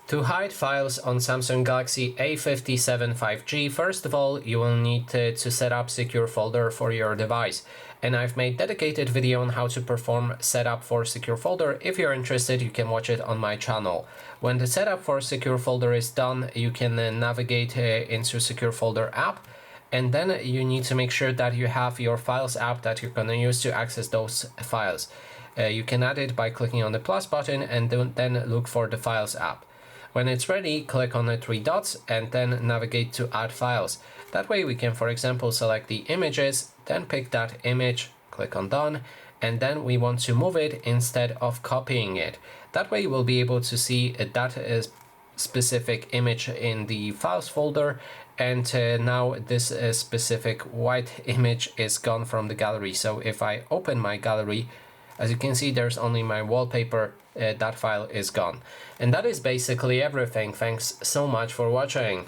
To hide files on Samsung Galaxy A57 5G, first of all, you will need to set up secure folder for your device. And I've made dedicated video on how to perform setup for secure folder. If you're interested, you can watch it on my channel. When the setup for secure folder is done, you can navigate into secure folder app. And then you need to make sure that you have your files app that you're going to use to access those files. You can add it by clicking on the plus button and then look for the files app. When it's ready, click on the three dots and then navigate to add files. That way we can, for example, select the images, then pick that image, click on done, and then we want to move it instead of copying it. That way we'll be able to see that specific image in the files folder, and now this specific white image is gone from the gallery. So if I open my gallery, as you can see, there's only my wallpaper. That file is gone. And that is basically everything. Thanks so much for watching.